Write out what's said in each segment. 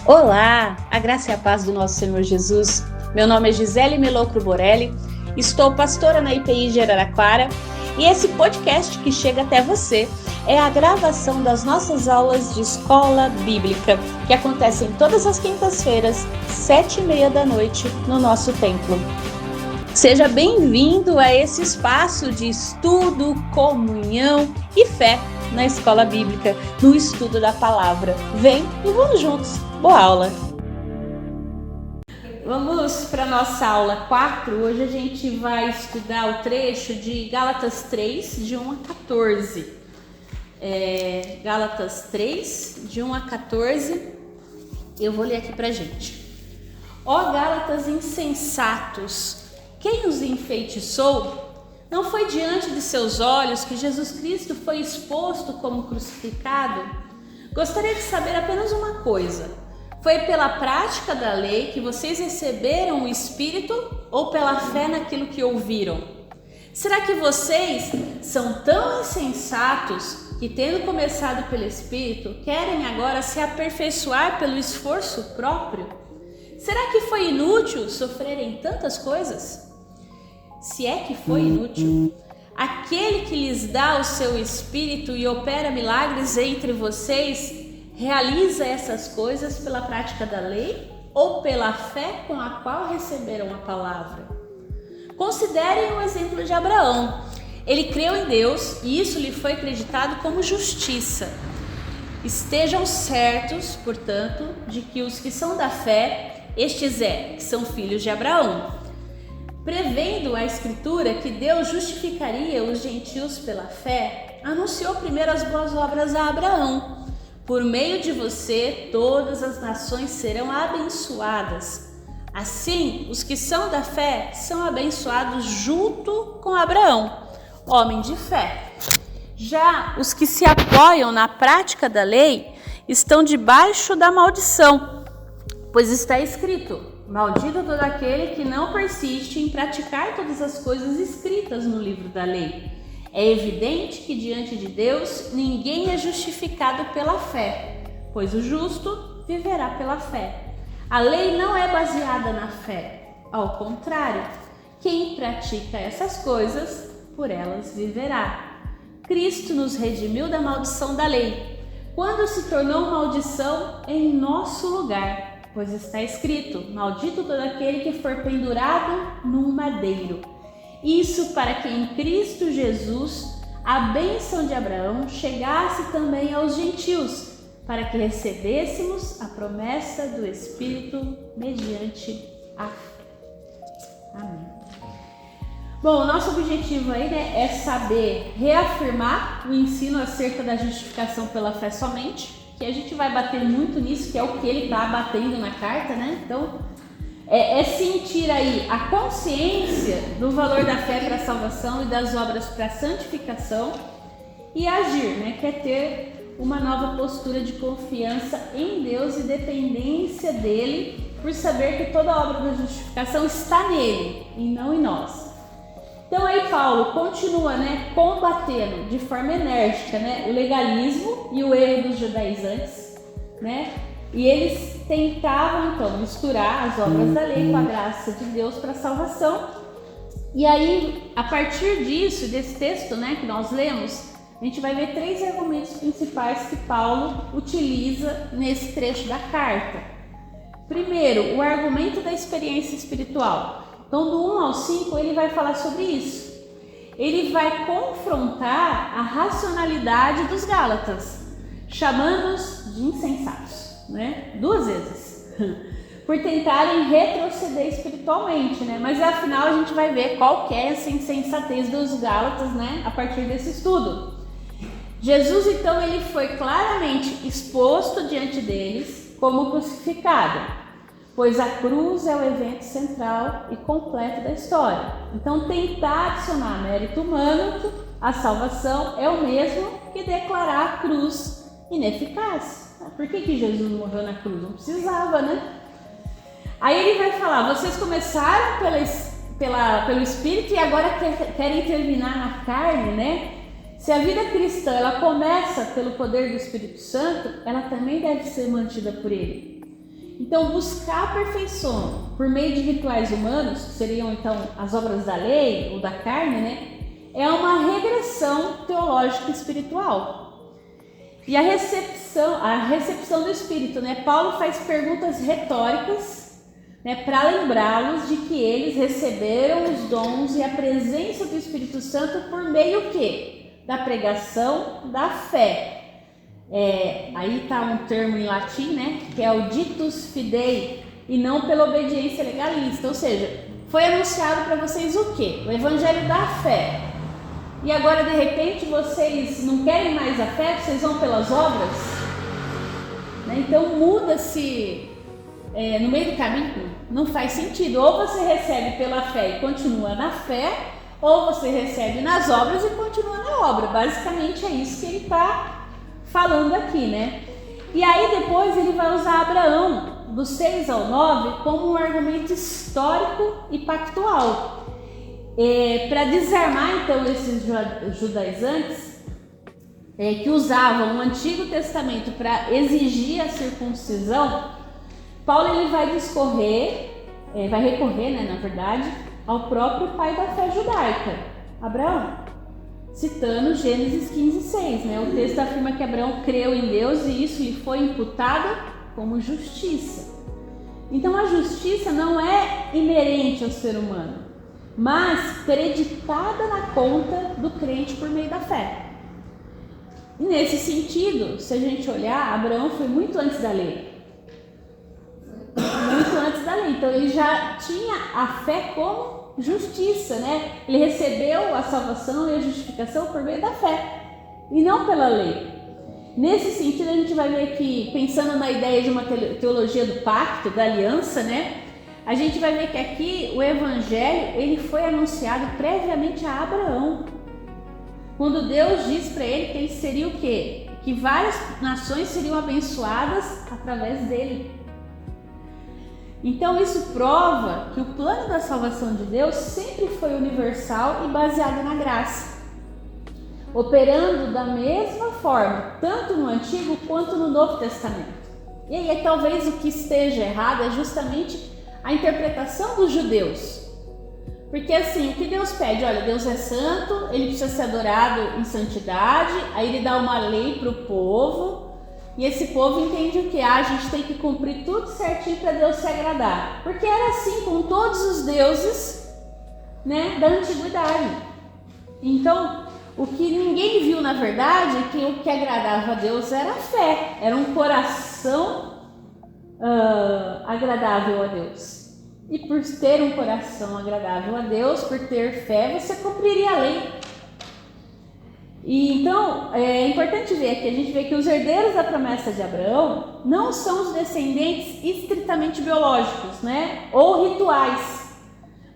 Olá, a graça e a paz do nosso Senhor Jesus. Meu nome é Gisele Melocro Borelli, estou pastora na IPI de Araraquara e esse podcast que chega até você é a gravação das nossas aulas de escola bíblica, que acontecem todas as quintas-feiras, 7h30 da noite, no nosso templo. Seja bem-vindo a esse espaço de estudo, comunhão e fé na escola bíblica, no estudo da palavra. Vem e vamos juntos. Boa aula! Vamos para a nossa aula 4. Hoje a gente vai estudar o trecho de Gálatas 3, de 1 a 14. Gálatas 3, de 1 a 14. Eu vou ler aqui para a gente. Ó Gálatas insensatos, quem os enfeitiçou? Não foi diante de seus olhos que Jesus Cristo foi exposto como crucificado? Gostaria de saber apenas uma coisa. Foi pela prática da lei que vocês receberam o Espírito ou pela fé naquilo que ouviram? Será que vocês são tão insensatos que, tendo começado pelo Espírito, querem agora se aperfeiçoar pelo esforço próprio? Será que foi inútil sofrerem tantas coisas? Se é que foi inútil, aquele que lhes dá o seu Espírito e opera milagres entre vocês, realiza essas coisas pela prática da lei ou pela fé com a qual receberam a palavra? Considerem o exemplo de Abraão. Ele creu em Deus e isso lhe foi acreditado como justiça. Estejam certos, portanto, de que os que são da fé, estes que são filhos de Abraão. Prevendo a Escritura que Deus justificaria os gentios pela fé, anunciou primeiro as boas obras a Abraão. Por meio de você, todas as nações serão abençoadas. Assim, os que são da fé são abençoados junto com Abraão, homem de fé. Já os que se apoiam na prática da lei estão debaixo da maldição, pois está escrito: maldito todo aquele que não persiste em praticar todas as coisas escritas no livro da lei. É evidente que diante de Deus ninguém é justificado pela fé, pois o justo viverá pela fé. A lei não é baseada na fé, ao contrário, quem pratica essas coisas, por elas viverá. Cristo nos redimiu da maldição da lei, quando se tornou maldição em nosso lugar, pois está escrito: maldito todo aquele que for pendurado num madeiro. Isso para que em Cristo Jesus a bênção de Abraão chegasse também aos gentios, para que recebêssemos a promessa do Espírito mediante a fé. Amém. Bom, o nosso objetivo aí, é saber reafirmar o ensino acerca da justificação pela fé somente, que a gente vai bater muito nisso, que é o que ele está batendo na carta, né? Então, é sentir aí a consciência do valor da fé para a salvação e das obras para a santificação e agir, né? Que é ter uma nova postura de confiança em Deus e dependência dele, por saber que toda a obra da justificação está nele e não em nós. Então aí Paulo continua, combatendo de forma enérgica, o legalismo e o erro dos judaizantes, e eles tentavam então misturar as obras da lei com a graça de Deus para a salvação. E aí, a partir disso, desse texto, que nós lemos, a gente vai ver 3 argumentos principais que Paulo utiliza nesse trecho da carta. Primeiro, o argumento da experiência espiritual. Então, do 1 ao 5, ele vai falar sobre isso. Ele vai confrontar a racionalidade dos Gálatas, chamando-os de insensatos, 2 vezes, por tentarem retroceder espiritualmente, mas afinal a gente vai ver qual que é essa insensatez dos Gálatas, a partir desse estudo. Jesus, então, ele foi claramente exposto diante deles como crucificado, pois a cruz é o evento central e completo da história. Então, tentar adicionar mérito humano à salvação é o mesmo que declarar a cruz ineficaz. Por que Jesus morreu na cruz? Não precisava, Aí ele vai falar: vocês começaram pelo Espírito e agora querem terminar na carne, Se a vida cristã ela começa pelo poder do Espírito Santo, ela também deve ser mantida por ele. Então, buscar a perfeição por meio de rituais humanos, que seriam então as obras da lei ou da carne, né? É uma regressão teológica e espiritual. E a recepção do Espírito, né? Paulo faz perguntas retóricas, né, para lembrá-los de que eles receberam os dons e a presença do Espírito Santo por meio quê? Da pregação da fé. Aí está um termo em latim, né, que é o ditus fidei, e não pela obediência legalista. Ou seja, foi anunciado para vocês o quê? O evangelho da fé. E agora, de repente, vocês não querem mais a fé, vocês vão pelas obras? Né? Então, muda-se no meio do caminho, não faz sentido. Ou você recebe pela fé e continua na fé, ou você recebe nas obras e continua na obra. Basicamente é isso que ele está falando aqui, né? E aí depois ele vai usar Abraão, do 6 ao 9, como um argumento histórico e pactual. Para desarmar então esses judaizantes que usavam o Antigo Testamento para exigir a circuncisão, Paulo ele vai recorrer, né, na verdade, ao próprio pai da fé judaica, Abraão, citando Gênesis 15:6, né? O texto afirma que Abraão creu em Deus e isso lhe foi imputado como justiça. Então a justiça não é inerente ao ser humano, mas creditada na conta do crente por meio da fé. E nesse sentido, se a gente olhar, Abraão foi muito antes da lei. Muito antes da lei. Então ele já tinha a fé como justiça, né? Ele recebeu a salvação e a justificação por meio da fé e não pela lei. Nesse sentido, a gente vai ver que, pensando na ideia de uma teologia do pacto, da aliança, né? A gente vai ver que aqui o evangelho ele foi anunciado previamente a Abraão. Quando Deus diz para ele que ele seria o quê? Que várias nações seriam abençoadas através dele. Então isso prova que o plano da salvação de Deus sempre foi universal e baseado na graça, operando da mesma forma, tanto no Antigo quanto no Novo Testamento. E aí talvez o que esteja errado é justamente a interpretação dos judeus. Porque assim, o que Deus pede? Olha, Deus é santo, ele precisa ser adorado em santidade, aí ele dá uma lei para o povo, e esse povo entende o que? A gente tem que cumprir tudo certinho para Deus se agradar. Porque era assim com todos os deuses, né, da antiguidade. Então, o que ninguém viu na verdade é que o que agradava a Deus era a fé, era um coração agradável a Deus. E por ter um coração agradável a Deus, por ter fé, você cumpriria a lei. E então, é importante ver que a gente vê que os herdeiros da promessa de Abraão não são os descendentes estritamente biológicos, né? Ou rituais,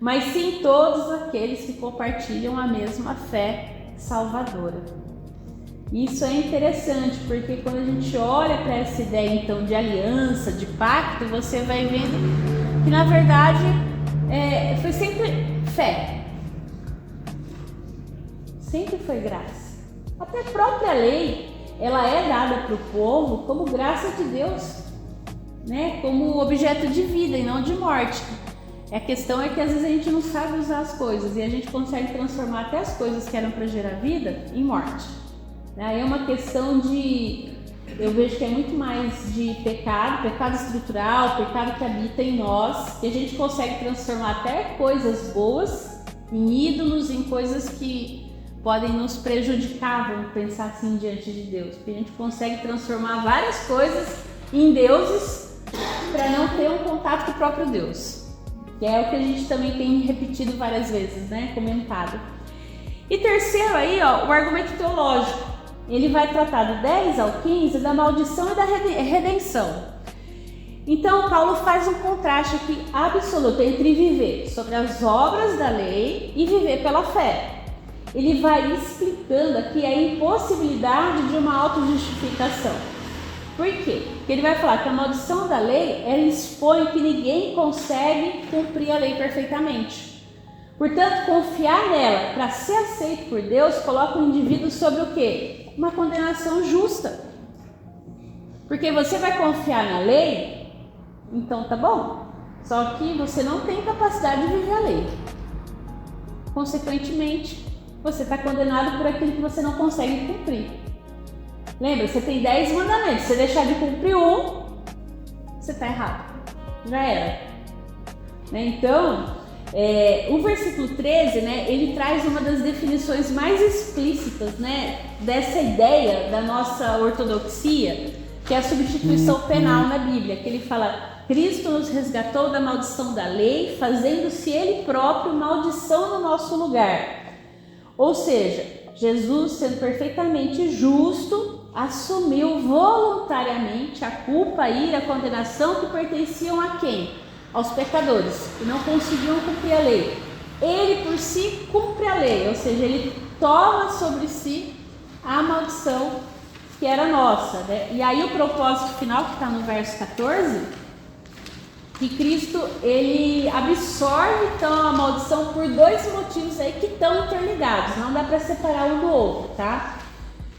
mas sim todos aqueles que compartilham a mesma fé salvadora. Isso é interessante, porque quando a gente olha para essa ideia então de aliança, de pacto, você vai vendo que na verdade foi sempre fé, sempre foi graça. Até a própria lei, ela é dada para o povo como graça de Deus, né? Como objeto de vida e não de morte. A questão é que às vezes a gente não sabe usar as coisas e a gente consegue transformar até as coisas que eram para gerar vida em morte. Aí é uma questão eu vejo que é muito mais de pecado estrutural, pecado que habita em nós, que a gente consegue transformar até coisas boas em ídolos, em coisas que podem nos prejudicar, vamos pensar assim, diante de Deus. Porque a gente consegue transformar várias coisas em deuses para não ter um contato com o próprio Deus. Que é o que a gente também tem repetido várias vezes, né? Comentado. E terceiro aí, o argumento teológico. Ele vai tratar do 10 ao 15 da maldição e da redenção. Então, Paulo faz um contraste aqui absoluto entre viver sobre as obras da lei e viver pela fé. Ele vai explicando aqui a impossibilidade de uma autojustificação. Por quê? Porque ele vai falar que a maldição da lei, ela expõe que ninguém consegue cumprir a lei perfeitamente. Portanto, confiar nela para ser aceito por Deus coloca o indivíduo sobre o quê? Uma condenação justa. Porque você vai confiar na lei Então tá bom. Só que você não tem capacidade de viver a lei. Consequentemente, você está condenado por aquilo que você não consegue cumprir. Lembra, você tem 10 mandamentos. Se você deixar de cumprir um, você está errado. Já era. Então, o versículo 13, né, ele traz uma das definições mais explícitas, né, dessa ideia da nossa ortodoxia, que é a substituição penal na Bíblia, que ele fala: Cristo nos resgatou da maldição da lei, fazendo-se Ele próprio maldição no nosso lugar. Ou seja, Jesus, sendo perfeitamente justo, assumiu voluntariamente a culpa, a ira, a condenação que pertenciam a quem? Aos pecadores, que não conseguiam cumprir a lei. Ele por si cumpre a lei, ou seja, ele toma sobre si a maldição que era nossa, né? E aí o propósito final, que está no verso 14, que Cristo, ele absorve então a maldição por dois motivos aí que estão interligados, não dá para separar um do outro, tá?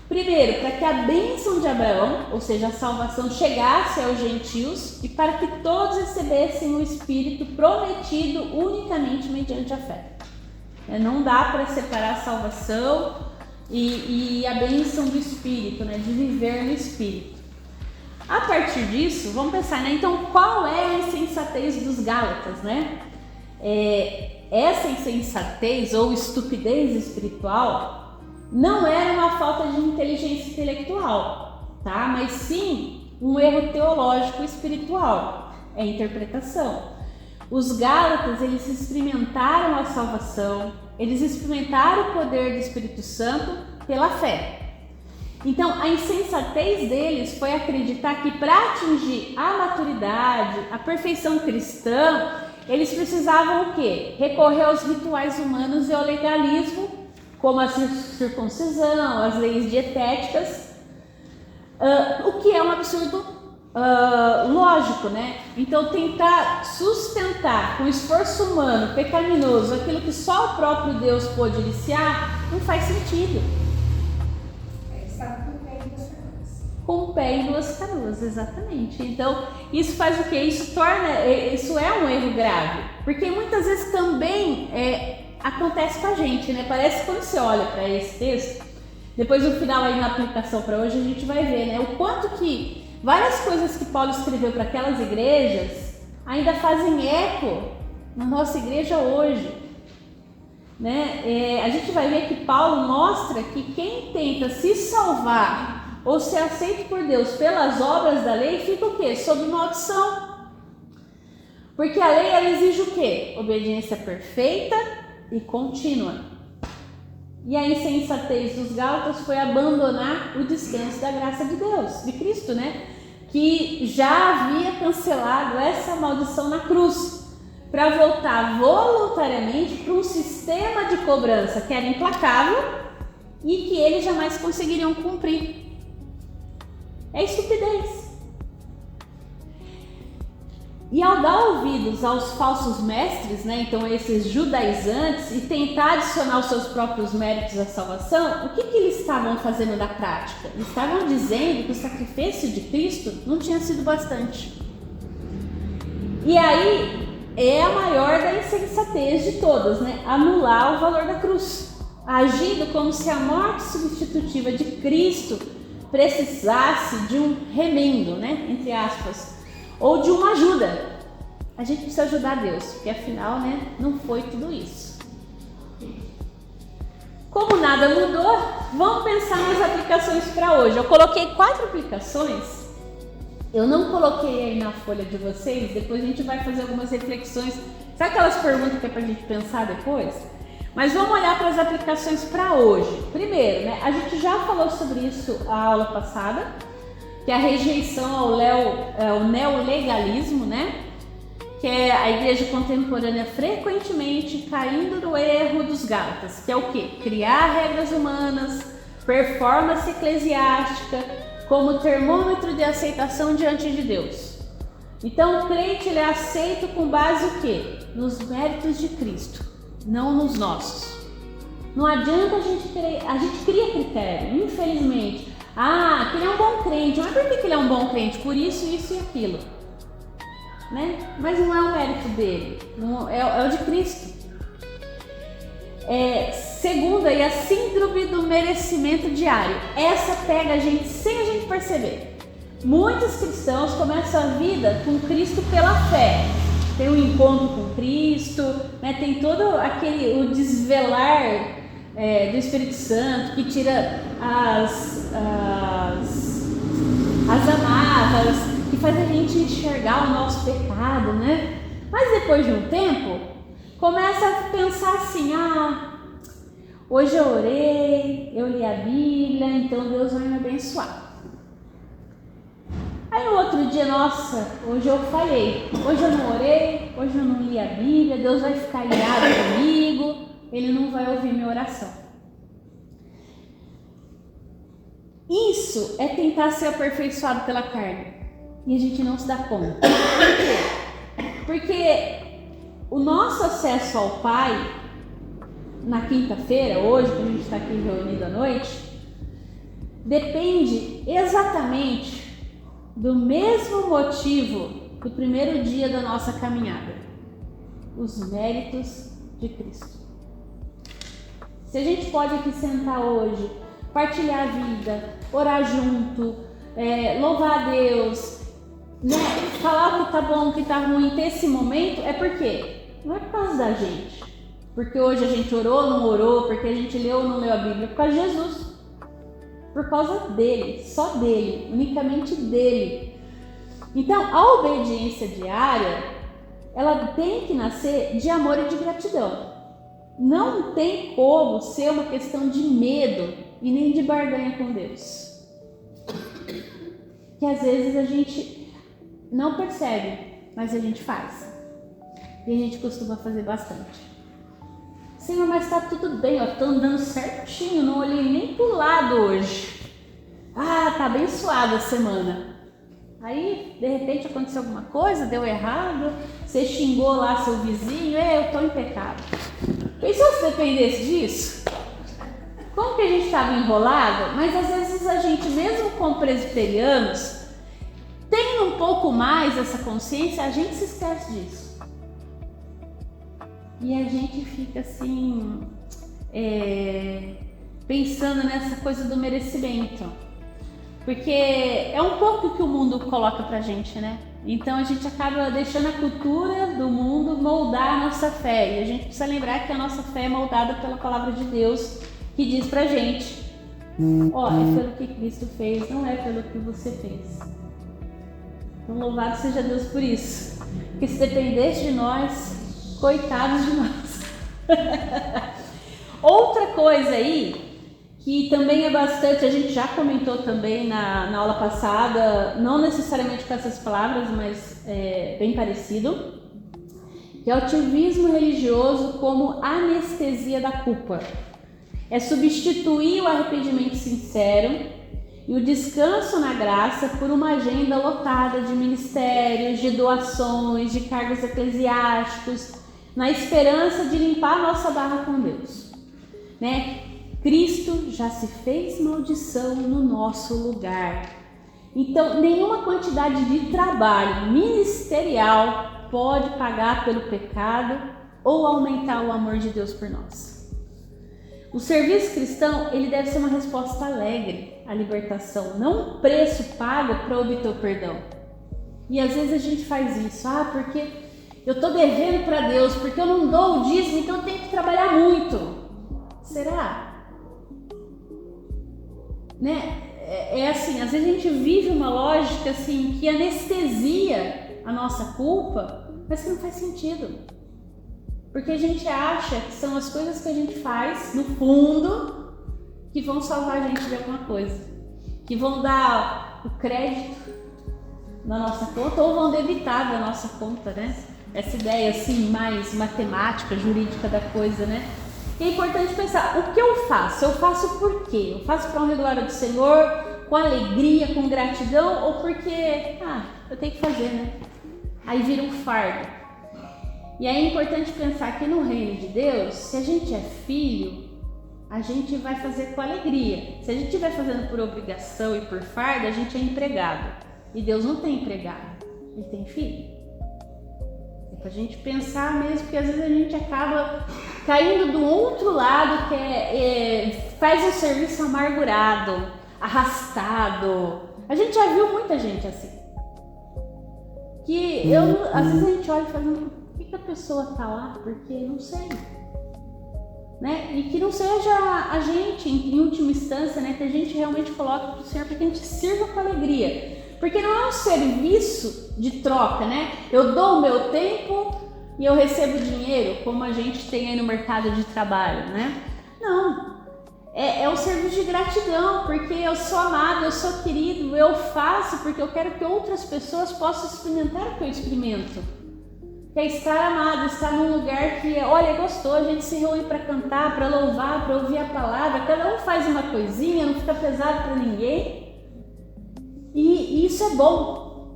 Primeiro, para que a bênção de Abraão, ou seja, a salvação, chegasse aos gentios e para que todos recebessem o Espírito prometido unicamente mediante a fé. Não dá para separar a salvação e a bênção do Espírito, né, de viver no Espírito. A partir disso, vamos pensar, né? Então, qual é a insensatez dos Gálatas, né? Essa insensatez ou estupidez espiritual não era uma falta de inteligência intelectual, tá? Mas sim um erro teológico espiritual, é a interpretação. Os Gálatas, eles experimentaram a salvação, eles experimentaram o poder do Espírito Santo pela fé. Então, a insensatez deles foi acreditar que para atingir a maturidade, a perfeição cristã, eles precisavam o quê? Recorrer aos rituais humanos e ao legalismo, como a circuncisão, as leis dietéticas, o que é um absurdo lógico, né? Então, tentar sustentar com esforço humano pecaminoso aquilo que só o próprio Deus pôde iniciar, não faz sentido. Com o pé em duas canoas, exatamente. Então, isso faz o quê? Isso é um erro grave, porque muitas vezes também acontece com a gente, né? Parece que quando você olha para esse texto, depois no final aí na aplicação para hoje a gente vai ver, né? O quanto que várias coisas que Paulo escreveu para aquelas igrejas ainda fazem eco na nossa igreja hoje, né? A gente vai ver que Paulo mostra que quem tenta se salvar ou ser aceito por Deus pelas obras da lei, fica o quê? Sob maldição. Porque a lei, ela exige o quê? Obediência perfeita e contínua. E a insensatez dos Gálatas foi abandonar o descanso da graça de Deus, de Cristo, né? Que já havia cancelado essa maldição na cruz, para voltar voluntariamente para um sistema de cobrança que era implacável e que eles jamais conseguiriam cumprir. É estupidez. E ao dar ouvidos aos falsos mestres, né, então esses judaizantes, e tentar adicionar os seus próprios méritos à salvação, o que eles estavam fazendo na prática? Eles estavam dizendo que o sacrifício de Cristo não tinha sido bastante. E aí é a maior da insensatez de todas, né? Anular o valor da cruz, agindo como se a morte substitutiva de Cristo precisasse de um remendo, né, entre aspas, ou de uma ajuda. A gente precisa ajudar Deus, porque afinal, né, não foi tudo isso. Como nada mudou, vamos pensar nas aplicações para hoje. Eu coloquei 4 aplicações, eu não coloquei aí na folha de vocês, depois a gente vai fazer algumas reflexões. Sabe aquelas perguntas que é para a gente pensar depois? Mas vamos olhar para as aplicações para hoje. Primeiro, né, a gente já falou sobre isso a aula passada, que é a rejeição ao neolegalismo, né? Que é a igreja contemporânea frequentemente caindo no erro dos Gálatas, que é o quê? Criar regras humanas, performance eclesiástica, como termômetro de aceitação diante de Deus. Então o crente ele é aceito com base o quê? Nos méritos de Cristo, não nos nossos. Não adianta a gente cria critério, infelizmente. Ah, que ele é um bom crente, mas por que ele é um bom crente? Por isso, isso e aquilo. né? Mas não é o mérito dele, não, é o de Cristo. Segundo aí, a síndrome do merecimento diário. Essa pega a gente sem a gente perceber. Muitos cristãos começam a vida com Cristo pela fé. Tem um encontro com Cristo, né? Tem todo o desvelar do Espírito Santo que tira as amarras, que faz a gente enxergar o nosso pecado, né? Mas depois de um tempo, começa a pensar assim, hoje eu orei, eu li a Bíblia, então Deus vai me abençoar. Aí no outro dia, nossa, hoje eu falhei, hoje eu não orei, hoje eu não li a Bíblia, Deus vai ficar irado comigo, Ele não vai ouvir minha oração. Isso é tentar ser aperfeiçoado pela carne e a gente não se dá conta. Por quê? Porque o nosso acesso ao Pai, na quinta-feira, hoje, quando a gente está aqui reunido à noite, depende exatamente do mesmo motivo do primeiro dia da nossa caminhada: os méritos de Cristo. Se a gente pode aqui sentar hoje, partilhar a vida, orar junto, louvar a Deus, né? Falar o que tá bom, o que tá ruim, ter esse momento, é porque não é por causa da gente, porque hoje a gente orou ou não orou, porque a gente leu ou não leu a Bíblia, é por causa de Jesus, por causa dele, só dele, unicamente dele. Então a obediência diária, ela tem que nascer de amor e de gratidão. Não tem como ser uma questão de medo e nem de barganha com Deus, que às vezes a gente não percebe, mas a gente faz. E a gente costuma fazer bastante. Senhor, mas tá tudo bem, ó, tô andando certinho, não olhei nem pro lado hoje. Tá abençoada a semana. Aí, de repente, aconteceu alguma coisa, deu errado, você xingou lá seu vizinho, eu tô em pecado. Pensou se dependesse disso? Como que a gente estava enrolado? Mas às vezes a gente, mesmo como presbiterianos, tendo um pouco mais essa consciência, a gente se esquece disso. E a gente fica assim, pensando nessa coisa do merecimento. Porque é um pouco que o mundo coloca pra gente, né? Então a gente acaba deixando a cultura do mundo moldar a nossa fé. E a gente precisa lembrar que a nossa fé é moldada pela palavra de Deus, que diz pra gente, é pelo que Cristo fez, não é pelo que você fez. Então louvado seja Deus por isso. Porque se dependesse de nós, coitados de nós. Outra coisa aí, que também é bastante, a gente já comentou também na aula passada, não necessariamente com essas palavras, mas bem parecido, que é o ativismo religioso como anestesia da culpa. É substituir o arrependimento sincero e o descanso na graça por uma agenda lotada de ministérios, de doações, de cargos eclesiásticos, na esperança de limpar a nossa barra com Deus, né? Cristo já se fez maldição no nosso lugar. Então, nenhuma quantidade de trabalho ministerial pode pagar pelo pecado ou aumentar o amor de Deus por nós. O serviço cristão, ele deve ser uma resposta alegre à libertação, não um preço pago para obter o perdão. E às vezes a gente faz isso, porque eu estou devendo para Deus, porque eu não dou o dízimo, então eu tenho que trabalhar muito. Será? Né? Assim, às vezes a gente vive uma lógica assim que anestesia a nossa culpa, mas que não faz sentido. Porque a gente acha que são as coisas que a gente faz, no fundo, que vão salvar a gente de alguma coisa. Que vão dar o crédito na nossa conta ou vão debitar da nossa conta, né? Essa ideia assim mais matemática, jurídica da coisa, né? E é importante pensar, o que eu faço? Eu faço por quê? Eu faço para honra e glória do Senhor, com alegria, com gratidão, ou porque, eu tenho que fazer, né? Aí vira um fardo. E aí é importante pensar que no reino de Deus, se a gente é filho, a gente vai fazer com alegria. Se a gente estiver fazendo por obrigação e por fardo, a gente é empregado. E Deus não tem empregado, Ele tem filho. tempo, a gente pensar mesmo, porque às vezes a gente acaba caindo do outro lado, que faz o serviço amargurado, arrastado. A gente já viu muita gente assim. Que às vezes a gente olha e fala, por que a pessoa está lá? Porque não sei. Né? E que não seja a gente, em última instância, né, que a gente realmente coloque para o Senhor, para que a gente sirva com alegria. Porque não é um serviço de troca, né? Eu dou o meu tempo e eu recebo dinheiro, como a gente tem aí no mercado de trabalho, né? Não. É um serviço de gratidão, porque eu sou amado, eu sou querido, eu faço porque eu quero que outras pessoas possam experimentar o que eu experimento. Que é estar amado, estar num lugar que, olha, é gostoso, a gente se reúne para cantar, para louvar, para ouvir a palavra, cada um faz uma coisinha, não fica pesado para ninguém. E isso é bom,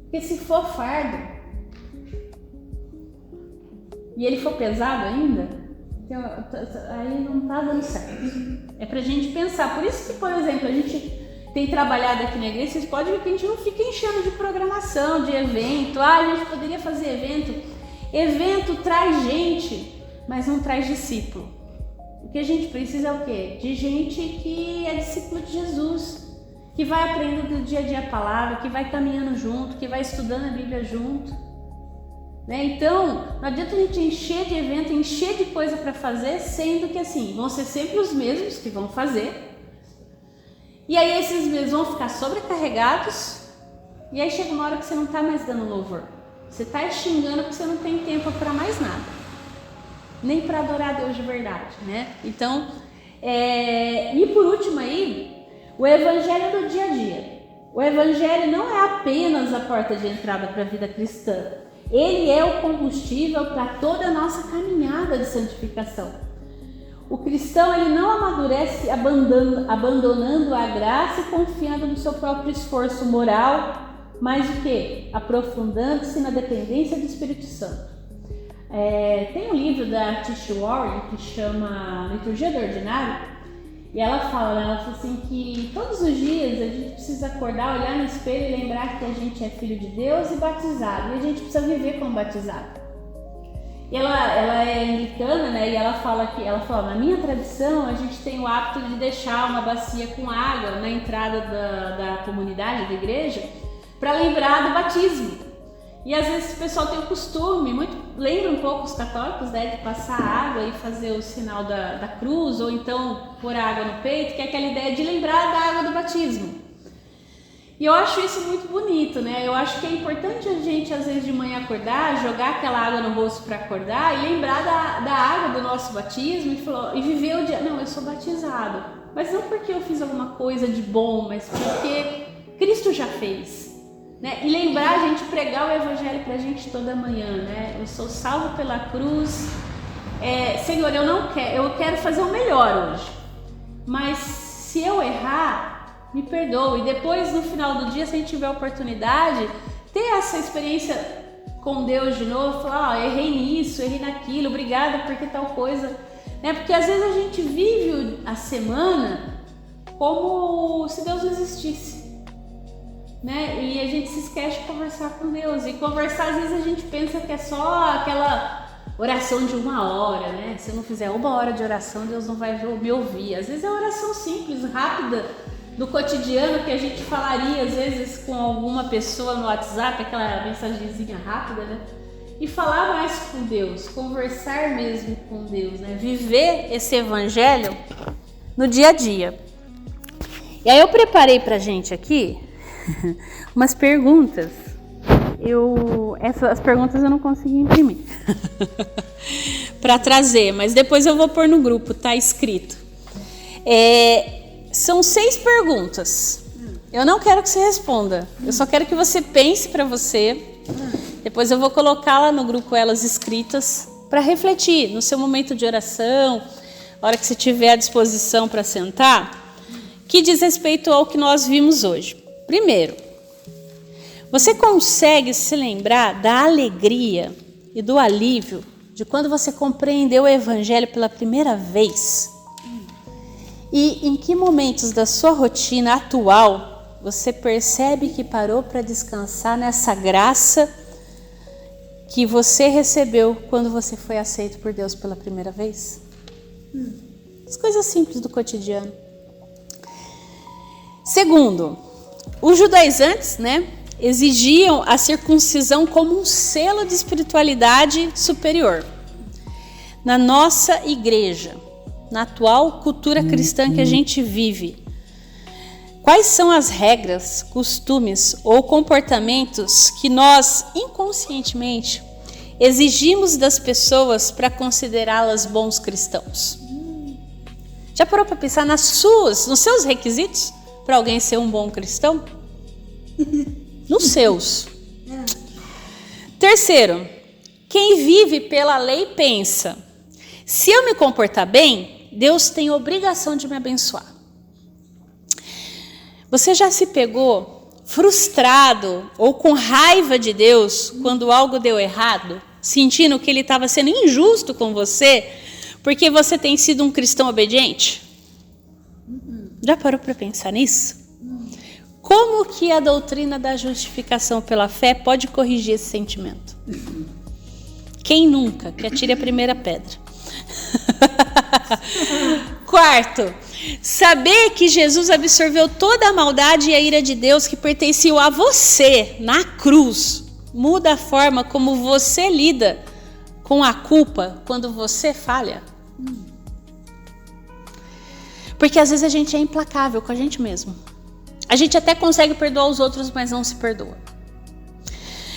porque se for fardo e ele for pesado ainda, aí não tá dando certo. É pra gente pensar. Por isso que, por exemplo, a gente tem trabalhado aqui na igreja, vocês podem ver que a gente não fica enchendo de programação, de evento. A gente poderia fazer evento. Evento traz gente, mas não traz discípulo. O que a gente precisa é o quê? De gente que é discípulo de Jesus, que vai aprendendo do dia a dia a palavra, que vai caminhando junto, que vai estudando a Bíblia junto. Né? Então, não adianta a gente encher de evento, encher de coisa para fazer, sendo que assim, vão ser sempre os mesmos que vão fazer. E aí esses mesmos vão ficar sobrecarregados, e aí chega uma hora que você não está mais dando louvor. Você está xingando porque você não tem tempo para mais nada. Nem para adorar a Deus de verdade, né? Então, e por último aí, o evangelho do dia a dia. O evangelho não é apenas a porta de entrada para a vida cristã. Ele é o combustível para toda a nossa caminhada de santificação. O cristão, ele não amadurece abandonando a graça e confiando no seu próprio esforço moral, mas o quê? Aprofundando-se na dependência do Espírito Santo. Tem um livro da T.T. Warren que chama Liturgia do Ordinário, e ela fala assim que todos os dias a gente precisa acordar, olhar no espelho e lembrar que a gente é filho de Deus e batizado, e a gente precisa viver como batizado. E ela é anglicana, né? E ela fala, na minha tradição, a gente tem o hábito de deixar uma bacia com água na entrada da comunidade, da igreja, para lembrar do batismo. E às vezes o pessoal tem o costume, lembra um pouco os católicos, né, de passar água e fazer o sinal da cruz, ou então pôr água no peito, que é aquela ideia de lembrar da água do batismo. E eu acho isso muito bonito, né? Eu acho que é importante a gente, às vezes de manhã acordar, jogar aquela água no rosto para acordar e lembrar da água do nosso batismo e viver o dia. Não, eu sou batizado, mas não porque eu fiz alguma coisa de bom, mas porque Cristo já fez. Né? E lembrar a gente pregar o evangelho pra gente toda manhã, né? Eu sou salvo pela cruz. Senhor, eu quero fazer o melhor hoje. Mas se eu errar, me perdoe. E depois, no final do dia, se a gente tiver a oportunidade, ter essa experiência com Deus de novo, falar, errei nisso, errei naquilo, obrigada porque tal coisa. Né? Porque às vezes a gente vive a semana como se Deus não existisse. Né? E a gente se esquece de conversar com Deus. E conversar, às vezes a gente pensa que é só aquela oração de 1 hora, né? Se eu não fizer 1 hora de oração, Deus não vai me ouvir. Às vezes é oração simples, rápida, do cotidiano, que a gente falaria às vezes com alguma pessoa no WhatsApp, aquela mensagenzinha rápida, né? E falar mais com Deus, conversar mesmo com Deus, né? Viver esse evangelho no dia a dia. E aí eu preparei pra gente aqui umas perguntas. Essas perguntas eu não consegui imprimir para trazer, mas depois eu vou pôr no grupo, tá escrito. São 6 perguntas. Eu não quero que você responda, eu só quero que você pense para você. Depois eu vou colocar lá no grupo elas escritas para refletir no seu momento de oração, a hora que você tiver à disposição para sentar, que diz respeito ao que nós vimos hoje. Primeiro, você consegue se lembrar da alegria e do alívio de quando você compreendeu o evangelho pela primeira vez? E em que momentos da sua rotina atual você percebe que parou para descansar nessa graça que você recebeu quando você foi aceito por Deus pela primeira vez? As coisas simples do cotidiano. Segundo, os judaizantes, exigiam a circuncisão como um selo de espiritualidade superior. Na nossa igreja, na atual cultura cristã que a gente vive, quais são as regras, costumes ou comportamentos que nós, inconscientemente, exigimos das pessoas para considerá-las bons cristãos? Já parou para pensar nos seus requisitos para alguém ser um bom cristão? Nos seus. Terceiro, quem vive pela lei pensa: se eu me comportar bem, Deus tem obrigação de me abençoar. Você já se pegou frustrado ou com raiva de Deus quando algo deu errado, sentindo que Ele estava sendo injusto com você porque você tem sido um cristão obediente? Já parou para pensar nisso? Como que a doutrina da justificação pela fé pode corrigir esse sentimento? Quem nunca? Que atire a primeira pedra. Quarto, saber que Jesus absorveu toda a maldade e a ira de Deus que pertenciam a você na cruz muda a forma como você lida com a culpa quando você falha. Porque às vezes a gente é implacável com a gente mesmo. A gente até consegue perdoar os outros, mas não se perdoa.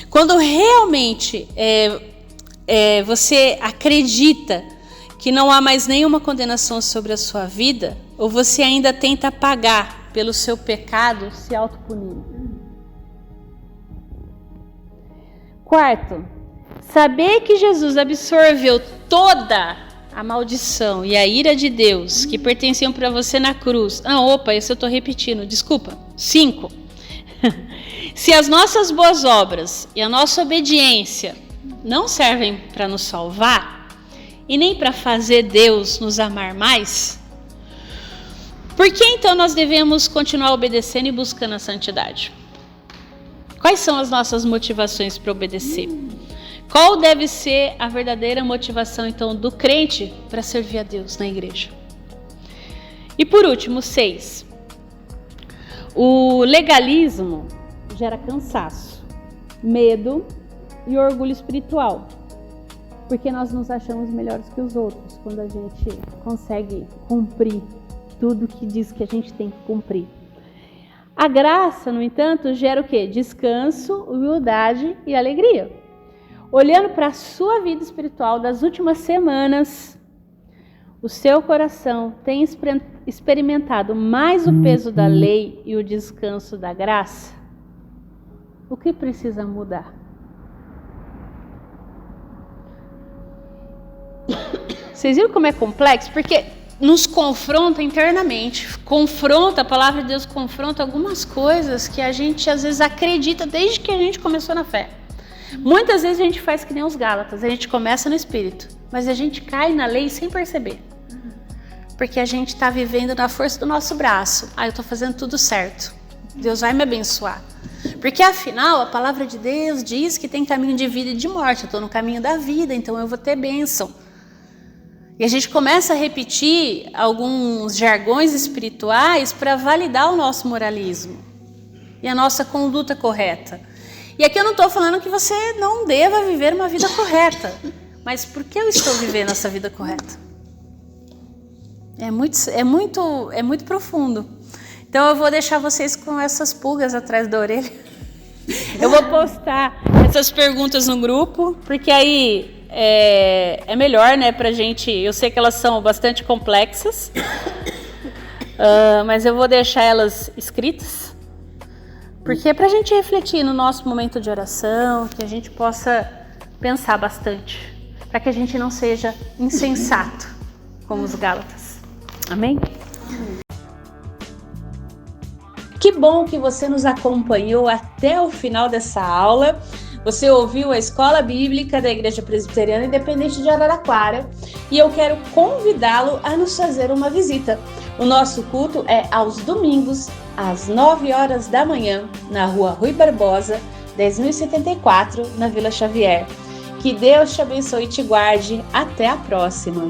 Quando realmente você acredita que não há mais nenhuma condenação sobre a sua vida, ou você ainda tenta pagar pelo seu pecado se autopunindo. Quarto, saber que Jesus absorveu toda a maldição e a ira de Deus que pertenciam para você na cruz. Isso eu estou repetindo, desculpa. 5. Se as nossas boas obras e a nossa obediência não servem para nos salvar e nem para fazer Deus nos amar mais, por que então nós devemos continuar obedecendo e buscando a santidade? Quais são as nossas motivações para obedecer? Qual deve ser a verdadeira motivação, então, do crente para servir a Deus na igreja? E por último, 6. O legalismo gera cansaço, medo e orgulho espiritual, porque nós nos achamos melhores que os outros quando a gente consegue cumprir tudo que diz que a gente tem que cumprir. A graça, no entanto, gera o quê? Descanso, humildade e alegria. Olhando para a sua vida espiritual das últimas semanas, o seu coração tem experimentado mais o peso da lei e o descanso da graça? O que precisa mudar? Vocês viram como é complexo? Porque nos confronta internamente, a palavra de Deus confronta algumas coisas que a gente às vezes acredita desde que a gente começou na fé. Muitas vezes a gente faz que nem os Gálatas, a gente começa no espírito, mas a gente cai na lei sem perceber. Porque a gente está vivendo na força do nosso braço. Eu estou fazendo tudo certo, Deus vai me abençoar. Porque afinal a palavra de Deus diz que tem caminho de vida e de morte, eu estou no caminho da vida, então eu vou ter bênção. E a gente começa a repetir alguns jargões espirituais para validar o nosso moralismo e a nossa conduta correta. E aqui eu não estou falando que você não deva viver uma vida correta, mas por que eu estou vivendo essa vida correta? É muito profundo. Então eu vou deixar vocês com essas pulgas atrás da orelha. Eu vou postar essas perguntas no grupo, porque aí é melhor, pra gente. Eu sei que elas são bastante complexas, mas eu vou deixar elas escritas. Porque é para a gente refletir no nosso momento de oração, que a gente possa pensar bastante, para que a gente não seja insensato como os Gálatas. Amém? Que bom que você nos acompanhou até o final dessa aula. Você ouviu a Escola Bíblica da Igreja Presbiteriana Independente de Araraquara e eu quero convidá-lo a nos fazer uma visita. O nosso culto é aos domingos, às 9 horas da manhã, na Rua Rui Barbosa, 10.074, na Vila Xavier. Que Deus te abençoe e te guarde. Até a próxima!